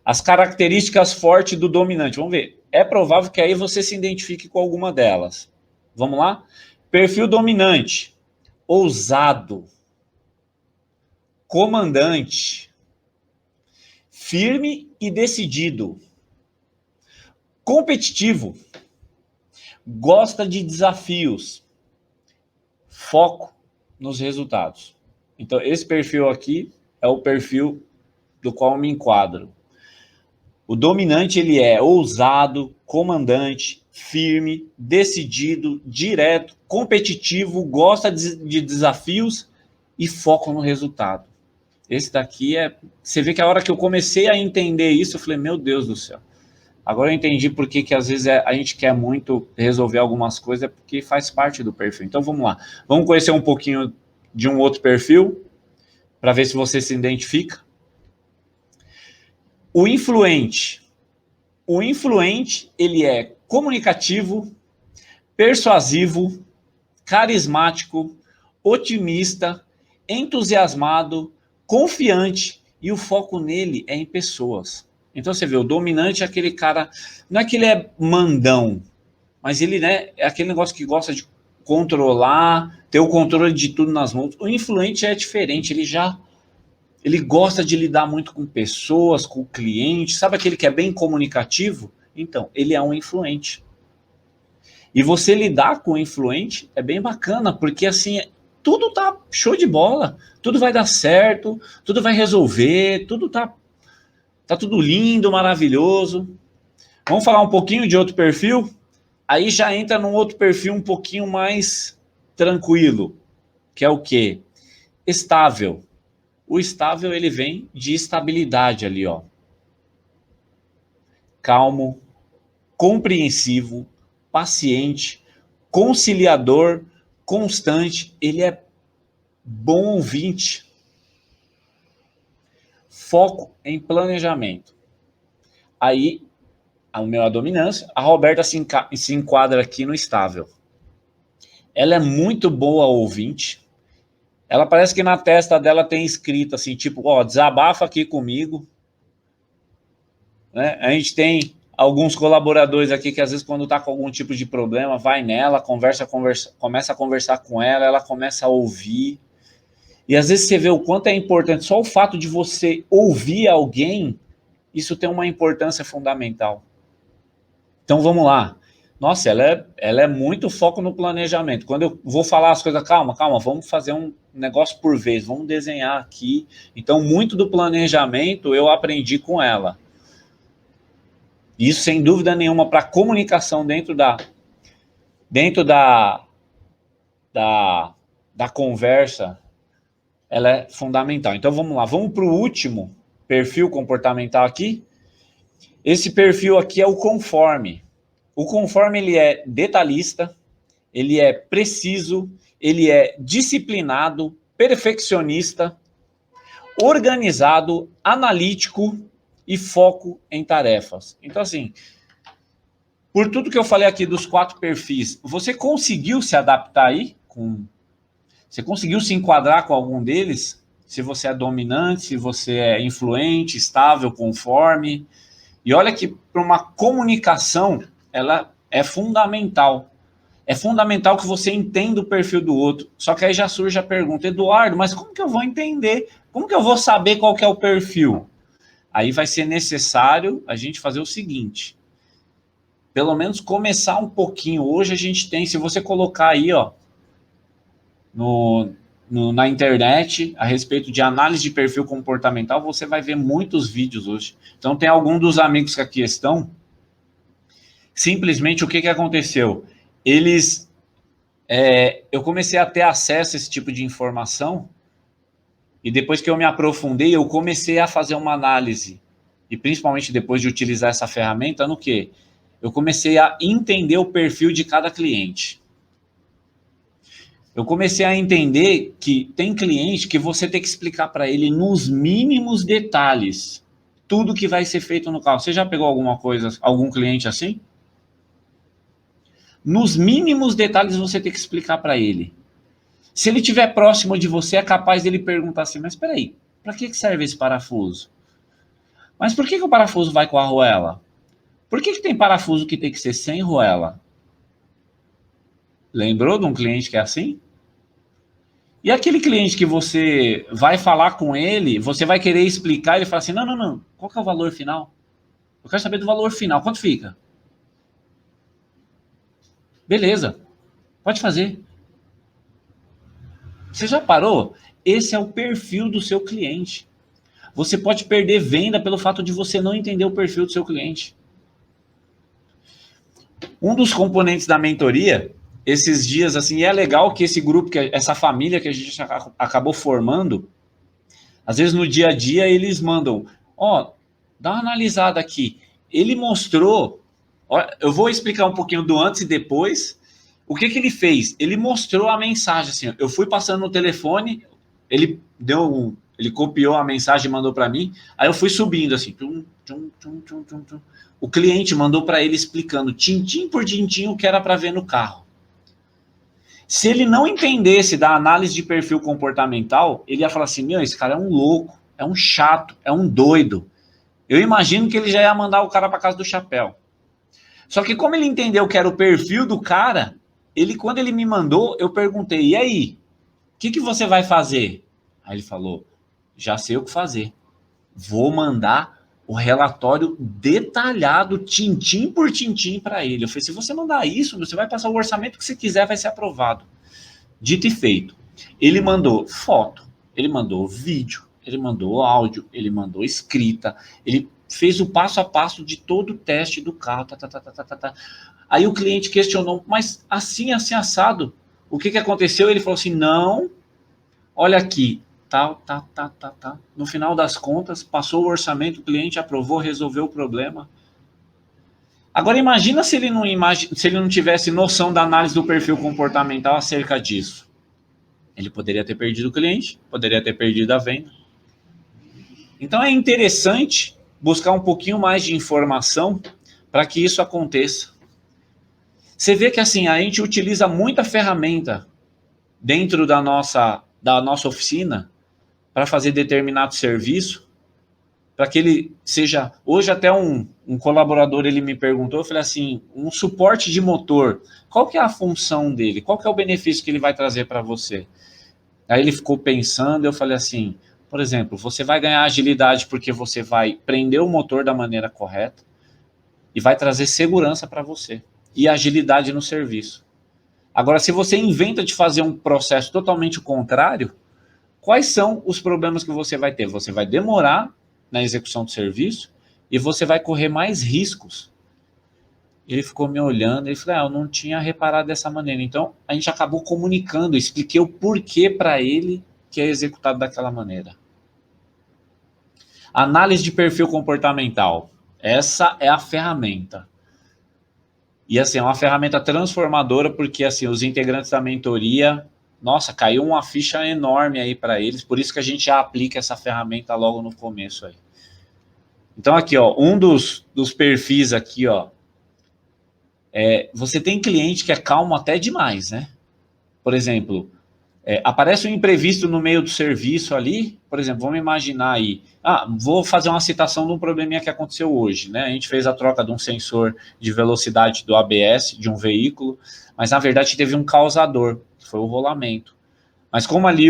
As características fortes do dominante. Vamos ver. É provável que aí você se identifique com alguma delas. Vamos lá? Perfil dominante. Ousado. Comandante. Firme e decidido. Competitivo. Gosta de desafios. Foco nos resultados. Então, esse perfil aqui é o perfil do qual eu me enquadro. O dominante, ele é ousado, comandante, firme, decidido, direto, competitivo, gosta de desafios e foco no resultado. Esse daqui é... Você vê que a hora que eu comecei a entender isso, eu falei, meu Deus do céu. Agora eu entendi por que às vezes a gente quer muito resolver algumas coisas, porque faz parte do perfil. Então vamos lá. Vamos conhecer um pouquinho de um outro perfil, para ver se você se identifica. O influente. O influente, ele é comunicativo, persuasivo, carismático, otimista, entusiasmado, confiante, e o foco nele é em pessoas. Então você vê, o dominante é aquele cara, não é que ele é mandão, mas ele, né, é aquele negócio que gosta de controlar, ter o controle de tudo nas mãos. O influente é diferente, ele gosta de lidar muito com pessoas, com clientes, sabe aquele que é bem comunicativo? Então, ele é um influente. E você lidar com o influente é bem bacana, porque assim, tudo tá show de bola, tudo vai dar certo, tudo vai resolver, tudo tá tudo lindo, maravilhoso. Vamos falar um pouquinho de outro perfil? Aí já entra num outro perfil um pouquinho mais tranquilo, que é o quê? Estável. O estável, ele vem de estabilidade ali, ó. Calmo, compreensivo, paciente, conciliador, constante, ele é bom ouvinte. Foco em planejamento. Aí, o meu é a dominância, a Roberta se enquadra aqui no estável. Ela é muito boa ouvinte. Ela parece que na testa dela tem escrito assim, tipo, ó, desabafa aqui comigo. Né? A gente tem alguns colaboradores aqui que às vezes quando tá com algum tipo de problema, vai nela, começa a conversar com ela começa a ouvir. E às vezes você vê o quanto é importante, só o fato de você ouvir alguém, isso tem uma importância fundamental. Então vamos lá. Nossa, ela é muito foco no planejamento. Quando eu vou falar as coisas, calma, vamos fazer um negócio por vez, vamos desenhar aqui. Então, muito do planejamento eu aprendi com ela. Isso, sem dúvida nenhuma, para comunicação dentro da conversa, ela é fundamental. Então, vamos lá. Vamos para o último perfil comportamental aqui. Esse perfil aqui é o conforme. O conforme, ele é detalhista, ele é preciso, ele é disciplinado, perfeccionista, organizado, analítico e foco em tarefas. Então, assim, por tudo que eu falei aqui dos 4 perfis, você conseguiu se adaptar aí? Você conseguiu se enquadrar com algum deles? Se você é dominante, se você é influente, estável, conforme. E olha que para uma comunicação, ela é fundamental. É fundamental que você entenda o perfil do outro. Só que aí já surge a pergunta, Eduardo, mas como que eu vou entender? Como que eu vou saber qual que é o perfil? Aí vai ser necessário a gente fazer o seguinte, pelo menos começar um pouquinho. Hoje a gente tem, se você colocar aí, ó, na internet a respeito de análise de perfil comportamental, você vai ver muitos vídeos hoje. Então, tem algum dos amigos que aqui estão, simplesmente o que aconteceu? Eu comecei a ter acesso a esse tipo de informação, e depois que eu me aprofundei, eu comecei a fazer uma análise, e principalmente depois de utilizar essa ferramenta, no quê? Eu comecei a entender o perfil de cada cliente. Eu comecei a entender que tem cliente que você tem que explicar para ele nos mínimos detalhes tudo que vai ser feito no carro. Você já pegou alguma coisa, algum cliente assim? Nos mínimos detalhes você tem que explicar para ele. Se ele estiver próximo de você, é capaz dele perguntar assim, mas espera aí, para que serve esse parafuso? Mas por que o parafuso vai com a arruela? Por que tem parafuso que tem que ser sem arruela? Lembrou de um cliente que é assim? E aquele cliente que você vai falar com ele, você vai querer explicar, ele fala assim, não, qual que é o valor final? Eu quero saber do valor final, quanto fica? Beleza, pode fazer. Você já parou? Esse é o perfil do seu cliente. Você pode perder venda pelo fato de você não entender o perfil do seu cliente. Um dos componentes da mentoria, esses dias, assim, e é legal que esse grupo, essa família que a gente acabou formando, às vezes no dia a dia eles mandam, dá uma analisada aqui. Ele mostrou, eu vou explicar um pouquinho do antes e depois. O que ele fez? Ele mostrou a mensagem, assim, eu fui passando no telefone, ele copiou a mensagem e mandou para mim, aí eu fui subindo, assim, o cliente mandou para ele explicando, tintim por tintim, o que era para ver no carro. Se ele não entendesse da análise de perfil comportamental, ele ia falar assim, esse cara é um louco, é um chato, é um doido. Eu imagino que ele já ia mandar o cara para casa do chapéu. Só que como ele entendeu que era o perfil do cara, quando ele me mandou, eu perguntei, e aí, o que você vai fazer? Aí ele falou, já sei o que fazer. Vou mandar o relatório detalhado, tintim por tintim para ele. Eu falei, se você mandar isso, você vai passar o orçamento que você quiser, vai ser aprovado. Dito e feito. Ele mandou foto, ele mandou vídeo, ele mandou áudio, ele mandou escrita, ele fez o passo a passo de todo o teste do carro. Aí o cliente questionou, mas assim assado, o que aconteceu? Ele falou assim, não, olha aqui, tá. No final das contas, passou o orçamento, o cliente aprovou, resolveu o problema. Agora imagina se ele não tivesse noção da análise do perfil comportamental acerca disso. Ele poderia ter perdido o cliente, poderia ter perdido a venda. Então é interessante buscar um pouquinho mais de informação para que isso aconteça. Você vê que assim, a gente utiliza muita ferramenta dentro da nossa oficina para fazer determinado serviço, para que ele seja... Hoje até um colaborador ele me perguntou, eu falei assim, um suporte de motor, qual que é a função dele? Qual que é o benefício que ele vai trazer para você? Aí ele ficou pensando, eu falei assim, por exemplo, você vai ganhar agilidade porque você vai prender o motor da maneira correta e vai trazer segurança para você e agilidade no serviço. Agora, se você inventa de fazer um processo totalmente contrário, quais são os problemas que você vai ter? Você vai demorar na execução do serviço e você vai correr mais riscos. Ele ficou me olhando e falou, eu não tinha reparado dessa maneira. Então, a gente acabou comunicando, expliquei o porquê para ele que é executado daquela maneira. Análise de perfil comportamental. Essa é a ferramenta. E assim, é uma ferramenta transformadora, porque assim, os integrantes da mentoria, nossa, caiu uma ficha enorme aí para eles, por isso que a gente já aplica essa ferramenta logo no começo aí. Então aqui, um dos perfis aqui, você tem cliente que é calmo até demais, né? Por exemplo, aparece um imprevisto no meio do serviço ali, por exemplo, vamos imaginar aí, vou fazer uma citação de um probleminha que aconteceu hoje, né? A gente fez a troca de um sensor de velocidade do ABS de um veículo, mas na verdade teve um causador, que foi o rolamento. Mas como ali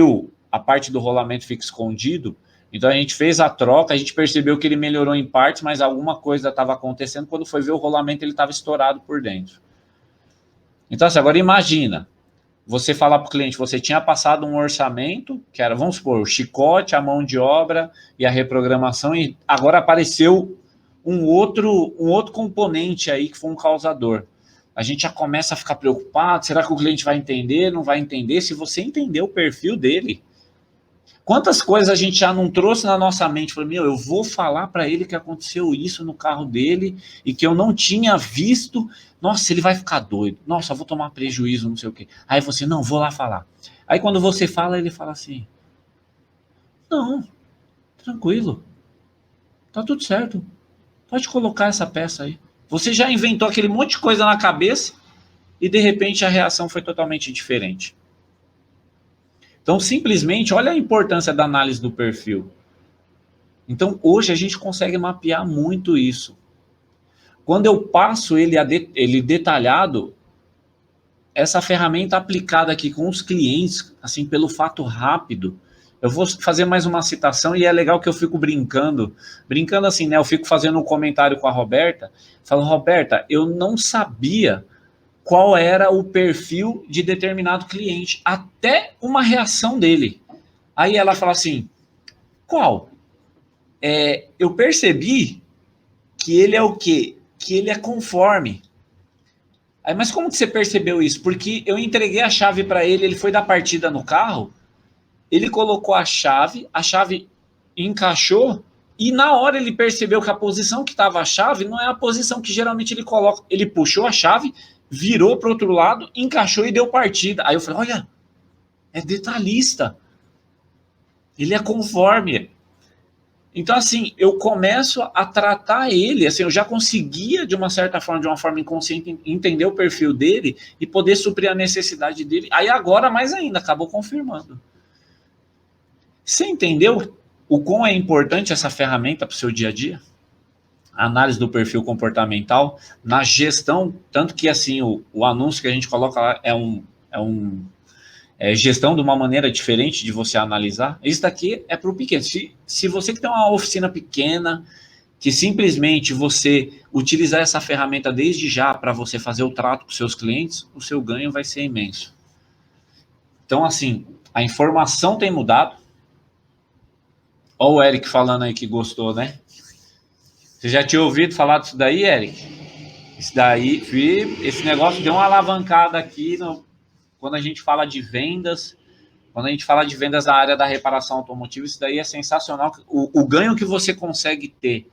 a parte do rolamento fica escondido, então a gente fez a troca, a gente percebeu que ele melhorou em partes, mas alguma coisa estava acontecendo, quando foi ver o rolamento ele estava estourado por dentro. Então assim, agora imagina, você falar para o cliente, você tinha passado um orçamento, que era, vamos supor, o chicote, a mão de obra e a reprogramação, e agora apareceu um outro componente aí que foi um causador. A gente já começa a ficar preocupado, será que o cliente vai entender, não vai entender? Se você entender o perfil dele, quantas coisas a gente já não trouxe na nossa mente? Falei, eu vou falar para ele que aconteceu isso no carro dele e que eu não tinha visto. Nossa, ele vai ficar doido. Nossa, eu vou tomar prejuízo, não sei o quê. Aí você, não, vou lá falar. Aí quando você fala, ele fala assim, não, tranquilo, tá tudo certo. Pode colocar essa peça aí. Você já inventou aquele monte de coisa na cabeça e de repente a reação foi totalmente diferente. Então, simplesmente, olha a importância da análise do perfil. Então, hoje a gente consegue mapear muito isso. Quando eu passo ele detalhado, essa ferramenta aplicada aqui com os clientes, assim, pelo fato rápido, eu vou fazer mais uma citação e é legal que eu fico brincando assim, né? Eu fico fazendo um comentário com a Roberta, falo, Roberta, eu não sabia qual era o perfil de determinado cliente, até uma reação dele. Aí ela fala assim, qual? Eu percebi que ele é o quê? Que ele é conforme. Aí, mas como que você percebeu isso? Porque eu entreguei a chave para ele, ele foi dar partida no carro, ele colocou a chave encaixou, e na hora ele percebeu que a posição que estava a chave não é a posição que geralmente ele coloca. Ele puxou a chave, virou para o outro lado, encaixou e deu partida. Aí eu falei, olha, é detalhista. Ele é conforme. Então, assim, eu começo a tratar ele, assim, eu já conseguia, de uma certa forma, de uma forma inconsciente, entender o perfil dele e poder suprir a necessidade dele. Aí agora, mais ainda, acabou confirmando. Você entendeu o quão é importante essa ferramenta para o seu dia a dia? A análise do perfil comportamental, na gestão, tanto que, assim, o anúncio que a gente coloca lá é gestão de uma maneira diferente de você analisar. Isso daqui é para o pequeno. Se você que tem uma oficina pequena, que simplesmente você utilizar essa ferramenta desde já para você fazer o trato com seus clientes, o seu ganho vai ser imenso. Então, assim, a informação tem mudado. Olha o Eric falando aí que gostou, né? Você já tinha ouvido falar disso daí, Eric? Esse negócio deu uma alavancada aqui quando a gente fala de vendas, quando a gente fala de vendas na área da reparação automotiva, isso daí é sensacional. O ganho que você consegue ter,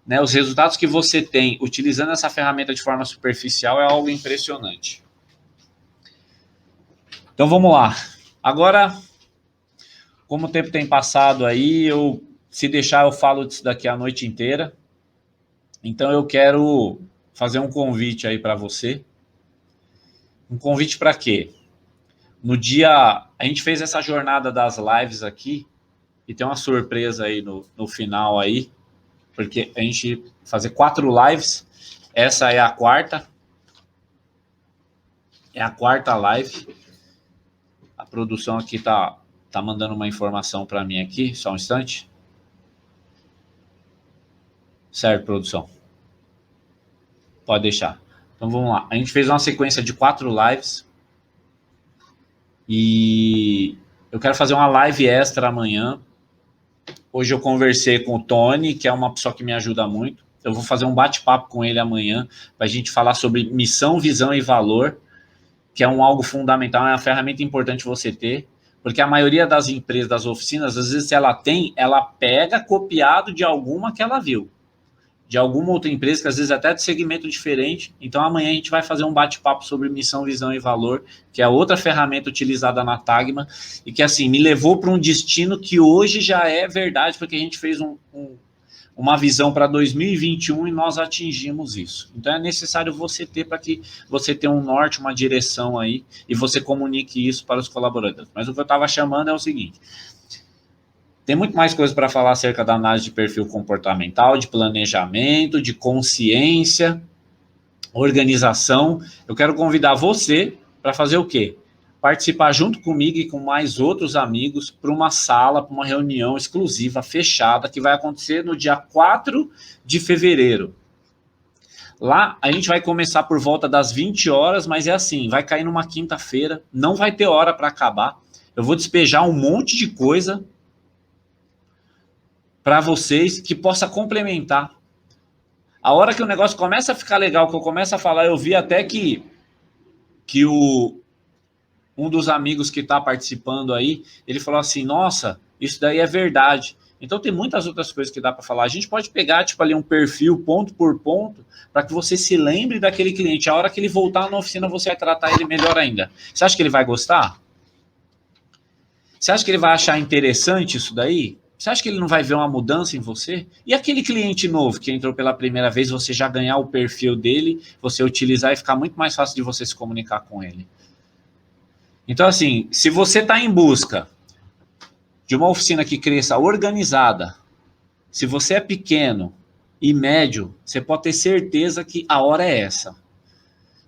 né, os resultados que você tem utilizando essa ferramenta de forma superficial é algo impressionante. Então vamos lá. Agora, como o tempo tem passado aí, se deixar eu falo disso daqui a noite inteira. Então eu quero fazer um convite aí para você. Um convite para quê? No dia... A gente fez essa jornada das lives aqui e tem uma surpresa aí no final aí, porque a gente fazer 4 lives, essa é a quarta. É a quarta live. A produção aqui tá mandando uma informação para mim aqui, só um instante. Certo, produção. Pode deixar. Então vamos lá. A gente fez uma sequência de 4 lives. E eu quero fazer uma live extra amanhã. Hoje eu conversei com o Tony, que é uma pessoa que me ajuda muito. Eu vou fazer um bate-papo com ele amanhã para a gente falar sobre missão, visão e valor, que é algo fundamental, é uma ferramenta importante você ter, porque a maioria das empresas, das oficinas, às vezes, se ela tem, ela pega copiado de alguma que ela viu, de alguma outra empresa, que às vezes até de segmento diferente. Então amanhã a gente vai fazer um bate-papo sobre missão, visão e valor, que é outra ferramenta utilizada na Tagma, e que assim, me levou para um destino que hoje já é verdade, porque a gente fez uma visão para 2021 e nós atingimos isso. Então é necessário você ter, para que você tenha um norte, uma direção aí, e você comunique isso para os colaboradores. Mas o que eu estava chamando é o seguinte: tem muito mais coisa para falar acerca da análise de perfil comportamental, de planejamento, de consciência, organização. Eu quero convidar você para fazer o quê? Participar junto comigo e com mais outros amigos para uma sala, para uma reunião exclusiva, fechada, que vai acontecer no dia 4 de fevereiro. Lá a gente vai começar por volta das 20 horas, mas é assim, vai cair numa quinta-feira, não vai ter hora para acabar. Eu vou despejar um monte de coisa para vocês que possa complementar. A hora que o negócio começa a ficar legal, que eu começo a falar, eu vi até que um dos amigos que está participando aí, ele falou assim, nossa, isso daí é verdade. Então tem muitas outras coisas que dá para falar. A gente pode pegar tipo ali um perfil ponto por ponto para que você se lembre daquele cliente. A hora que ele voltar na oficina, você vai tratar ele melhor ainda. Você acha que ele vai gostar? Você acha que ele vai achar interessante isso daí? Você acha que ele não vai ver uma mudança em você? E aquele cliente novo que entrou pela primeira vez, você já ganhar o perfil dele, você utilizar e ficar muito mais fácil de você se comunicar com ele. Então, assim, se você está em busca de uma oficina que cresça organizada, se você é pequeno e médio, você pode ter certeza que a hora é essa.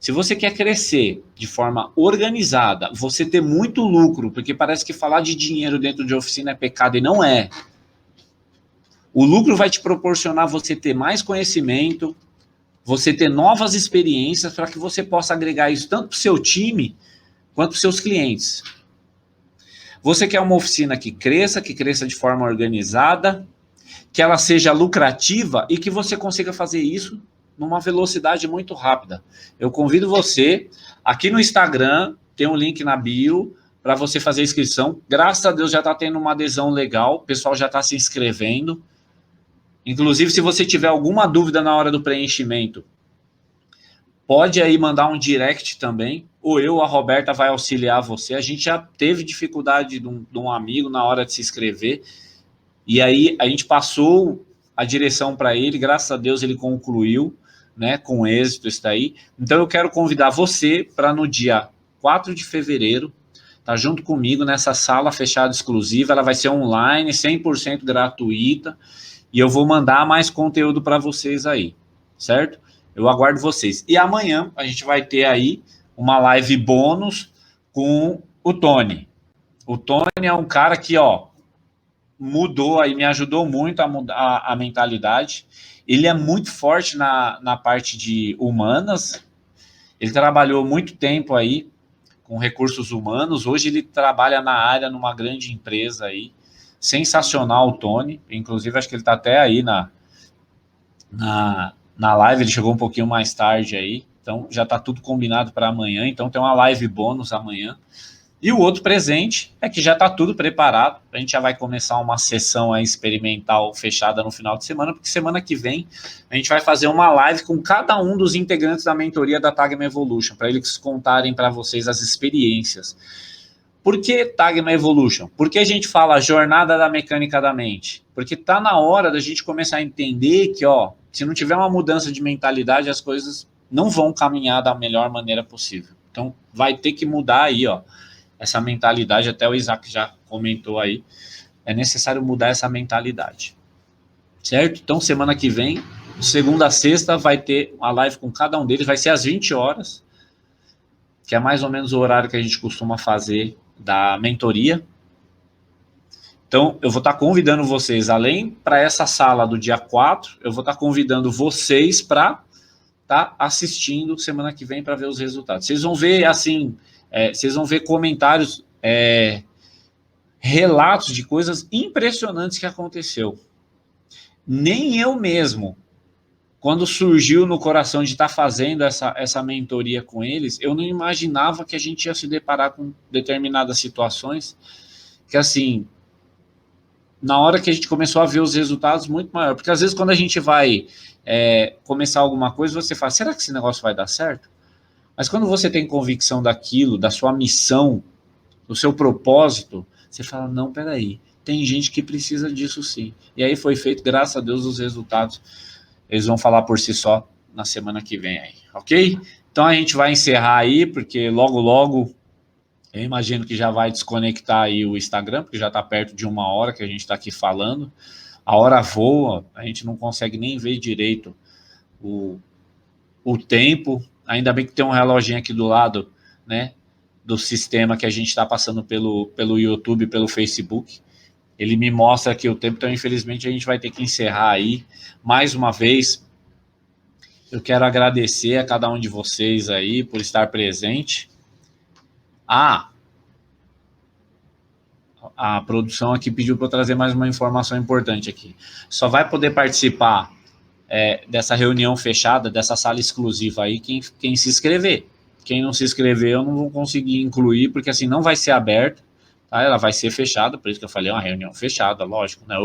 Se você quer crescer de forma organizada, você ter muito lucro, porque parece que falar de dinheiro dentro de oficina é pecado e não é. O lucro vai te proporcionar você ter mais conhecimento, você ter novas experiências para que você possa agregar isso tanto para o seu time quanto para os seus clientes. Você quer uma oficina que cresça de forma organizada, que ela seja lucrativa e que você consiga fazer isso numa velocidade muito rápida. Eu convido você, aqui no Instagram, tem um link na bio para você fazer a inscrição. Graças a Deus já está tendo uma adesão legal, o pessoal já está se inscrevendo. Inclusive, se você tiver alguma dúvida na hora do preenchimento, pode aí mandar um direct também, ou eu, a Roberta, vai auxiliar você. A gente já teve dificuldade de um amigo na hora de se inscrever, e aí a gente passou a direção para ele, graças a Deus ele concluiu, né, com êxito isso daí. Então eu quero convidar você para no dia 4 de fevereiro, tá junto comigo nessa sala fechada exclusiva, ela vai ser online, 100% gratuita, e eu vou mandar mais conteúdo para vocês aí, certo? Eu aguardo vocês. E amanhã a gente vai ter aí uma live bônus com o Tony. O Tony é um cara que, ó, mudou aí, me ajudou muito a mudar a mentalidade. Ele é muito forte na parte de humanas. Ele trabalhou muito tempo aí com recursos humanos. Hoje ele trabalha na área numa grande empresa aí. Sensacional o Tony. Inclusive, acho que ele está até aí na live. Ele chegou um pouquinho mais tarde aí. Então, já está tudo combinado para amanhã. Então, tem uma live bônus amanhã. E o outro presente é que já está tudo preparado. A gente já vai começar uma sessão aí experimental fechada no final de semana, porque semana que vem a gente vai fazer uma live com cada um dos integrantes da mentoria da Tagma Evolution, para eles contarem para vocês as experiências. Por que Tagma Evolution? Por que a gente fala jornada da mecânica da mente? Porque está na hora da gente começar a entender que, ó, se não tiver uma mudança de mentalidade, as coisas não vão caminhar da melhor maneira possível. Então, vai ter que mudar aí, ó, essa mentalidade, até o Isaac já comentou aí, é necessário mudar essa mentalidade, certo? Então, semana que vem, segunda a sexta, vai ter uma live com cada um deles, vai ser às 20 horas, que é mais ou menos o horário que a gente costuma fazer da mentoria. Então, eu vou estar convidando vocês, além para essa sala do dia 4, eu vou estar convidando vocês para estar assistindo semana que vem para ver os resultados. Vocês vão ver, assim, vocês vão ver comentários, relatos de coisas impressionantes que aconteceu. Nem eu mesmo, quando surgiu no coração de estar fazendo essa mentoria com eles, eu não imaginava que a gente ia se deparar com determinadas situações que, assim, na hora que a gente começou a ver os resultados, muito maior. Porque às vezes quando a gente vai começar alguma coisa, você fala, será que esse negócio vai dar certo? Mas quando você tem convicção daquilo, da sua missão, do seu propósito, você fala, não, peraí, tem gente que precisa disso sim. E aí foi feito, graças a Deus, os resultados, eles vão falar por si só na semana que vem aí, ok? Então a gente vai encerrar aí, porque logo, eu imagino que já vai desconectar aí o Instagram, porque já está perto de 1 hora que a gente está aqui falando. A hora voa, a gente não consegue nem ver direito o tempo. Ainda bem que tem um reloginho aqui do lado, né, do sistema que a gente está passando pelo YouTube, pelo Facebook. Ele me mostra aqui o tempo, então infelizmente a gente vai ter que encerrar aí mais uma vez. Eu quero agradecer a cada um de vocês aí por estar presente. A produção aqui pediu para eu trazer mais uma informação importante aqui. Só vai poder participar dessa reunião fechada, dessa sala exclusiva aí, quem se inscrever. Quem não se inscrever, eu não vou conseguir incluir, porque assim, não vai ser aberta, tá? Ela vai ser fechada, por isso que eu falei, uma reunião fechada, lógico, né?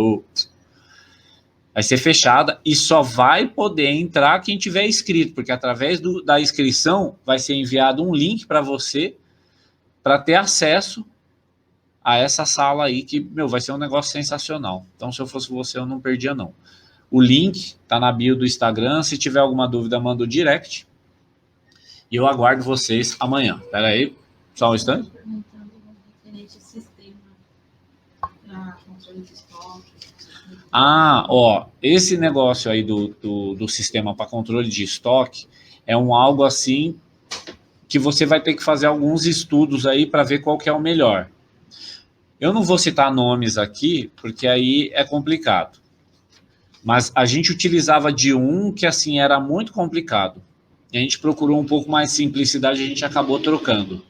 Vai ser fechada e só vai poder entrar quem tiver inscrito, porque através da inscrição vai ser enviado um link para você, para ter acesso a essa sala aí, que, vai ser um negócio sensacional. Então, se eu fosse você, eu não perdia, não. O link tá na bio do Instagram. Se tiver alguma dúvida, manda o direct. E eu aguardo vocês amanhã. Espera aí, só um instante. Esse negócio aí do sistema para controle de estoque é algo assim que você vai ter que fazer alguns estudos aí para ver qual que é o melhor. Eu não vou citar nomes aqui, porque aí é complicado. Mas a gente utilizava de que, assim, era muito complicado. E a gente procurou um pouco mais simplicidade e a gente acabou trocando.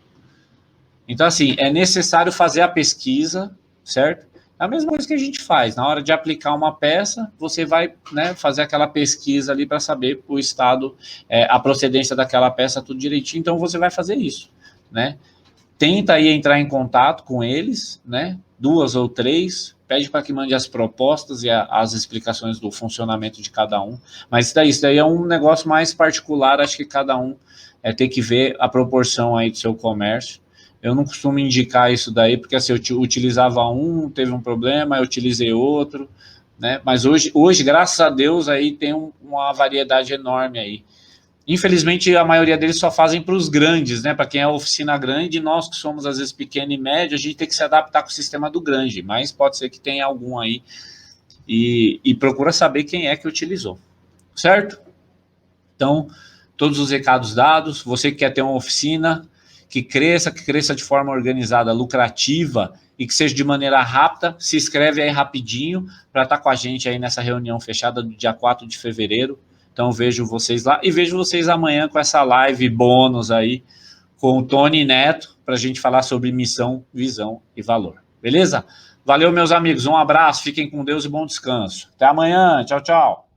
Então, assim, é necessário fazer a pesquisa, certo? É a mesma coisa que a gente faz. Na hora de aplicar uma peça, você vai, né, fazer aquela pesquisa ali para saber o estado, a procedência daquela peça, tudo direitinho. Então, você vai fazer isso, né? Tenta aí entrar em contato com eles, né? 2 ou 3, pede para que mande as propostas e as explicações do funcionamento de cada um. Mas isso daí é um negócio mais particular, acho que cada um tem que ver a proporção aí do seu comércio. Eu não costumo indicar isso daí, porque assim, eu utilizava teve um problema, eu utilizei outro, né? Mas hoje, graças a Deus, aí tem uma variedade enorme aí. Infelizmente, a maioria deles só fazem para os grandes, né? Para quem é oficina grande, nós que somos às vezes pequeno e médio, a gente tem que se adaptar com o sistema do grande, mas pode ser que tenha algum aí e procura saber quem é que utilizou, certo? Então, todos os recados dados, você que quer ter uma oficina que cresça de forma organizada, lucrativa e que seja de maneira rápida, se inscreve aí rapidinho para estar com a gente aí nessa reunião fechada do dia 4 de fevereiro. Então, vejo vocês lá e vejo vocês amanhã com essa live bônus aí com o Tony Neto para a gente falar sobre missão, visão e valor. Beleza? Valeu, meus amigos. Um abraço, fiquem com Deus e bom descanso. Até amanhã. Tchau, tchau.